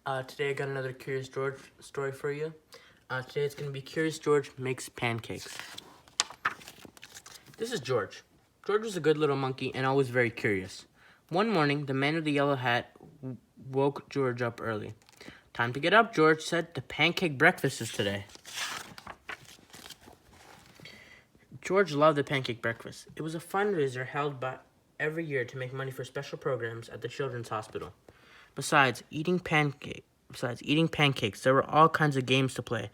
Today I got another Curious George story for you. Today it's going to be Curious George Makes Pancakes. This is George. George was a good little monkey and always very curious. One morning, the man with the yellow hat woke George up early. "Time to get up," George said. "The pancake breakfast is today." George loved the pancake breakfast. It was a fundraiser held by every year to make money for special programs at the children's hospital. Besides eating pancakes, there were all kinds of games to play.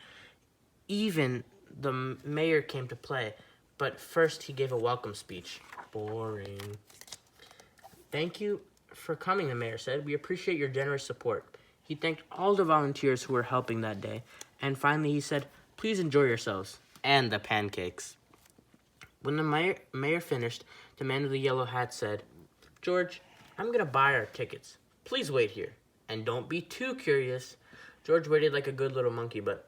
Even the mayor came to play, but first he gave a welcome speech. Boring. "Thank you for coming," the mayor said. "We appreciate your generous support." He thanked all the volunteers who were helping that day, and finally he said, "Please enjoy yourselves, and the pancakes." When the mayor finished, the man with the yellow hat said, "George, I'm going to buy our tickets. Please wait here, and don't be too curious." George waited like a good little monkey, but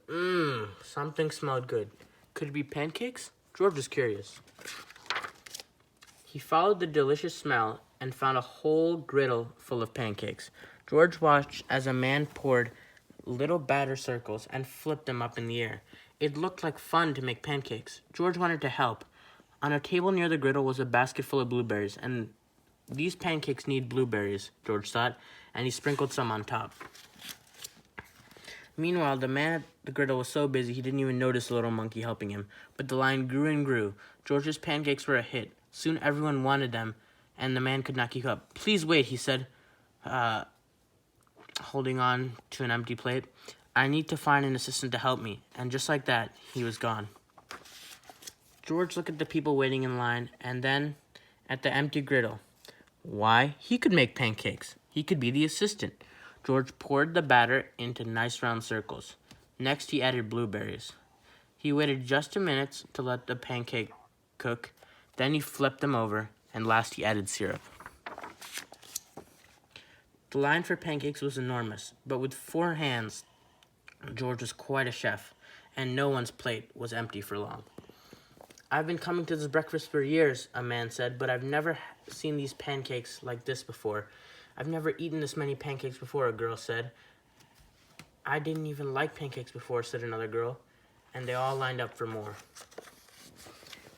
something smelled good. Could it be pancakes? George was curious. He followed the delicious smell and found a whole griddle full of pancakes. George watched as a man poured little batter circles and flipped them up in the air. It looked like fun to make pancakes. George wanted to help. On a table near the griddle was a basket full of blueberries, and these pancakes need blueberries, George thought, and he sprinkled some on top. Meanwhile, the man at the griddle was so busy he didn't even notice the little monkey helping him. But the line grew and grew. George's pancakes were a hit. Soon everyone wanted them, and the man could not keep up. "Please wait," he said, holding on to an empty plate. "I need to find an assistant to help me." And just like that, he was gone. George looked at the people waiting in line, and then at the empty griddle. Why, he could make pancakes. He could be the assistant. George poured the batter into nice round circles. Next, he added blueberries. He waited just a minute to let the pancake cook. Then he flipped them over, and last he added syrup. The line for pancakes was enormous, but with 4 hands, George was quite a chef, and no one's plate was empty for long. "I've been coming to this breakfast for years," a man said, "but I've never seen these pancakes like this before." "I've never eaten this many pancakes before," a girl said. "I didn't even like pancakes before," said another girl, and they all lined up for more.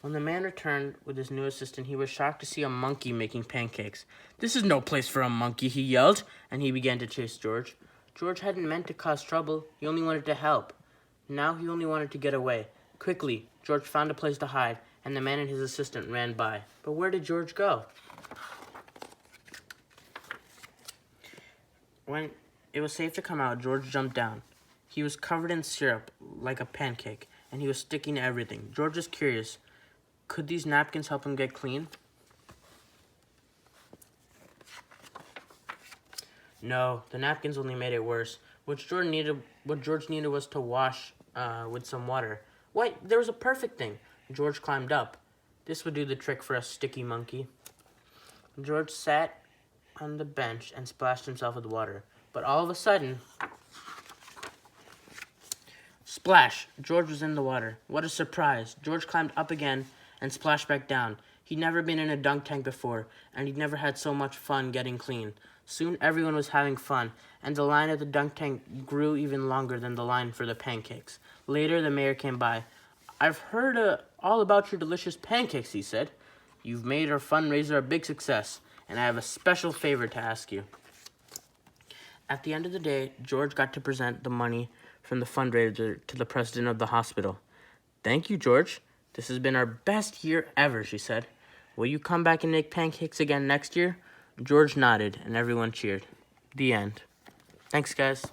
When the man returned with his new assistant, he was shocked to see a monkey making pancakes. "This is no place for a monkey," he yelled, and he began to chase George. George hadn't meant to cause trouble. He only wanted to help. Now he only wanted to get away. Quickly, George found a place to hide, and the man and his assistant ran by. But where did George go? When it was safe to come out, George jumped down. He was covered in syrup like a pancake, and he was sticking to everything. George was curious. Could these napkins help him get clean? No, the napkins only made it worse. What George needed was to wash with some water. Wait, there was a perfect thing. George climbed up. This would do the trick for a sticky monkey. George sat on the bench and splashed himself with water. But all of a sudden, splash! George was in the water. What a surprise! George climbed up again and splashed back down. He'd never been in a dunk tank before, and he'd never had so much fun getting clean. Soon everyone was having fun, and the line at the dunk tank grew even longer than the line for the pancakes. Later, the mayor came by. "I've heard all about your delicious pancakes," he said. "You've made our fundraiser a big success, and I have a special favor to ask you." At the end of the day, George got to present the money from the fundraiser to the president of the hospital. "Thank you, George. This has been our best year ever," she said. "Will you come back and make pancakes again next year?" George nodded, and everyone cheered. The end. Thanks, guys.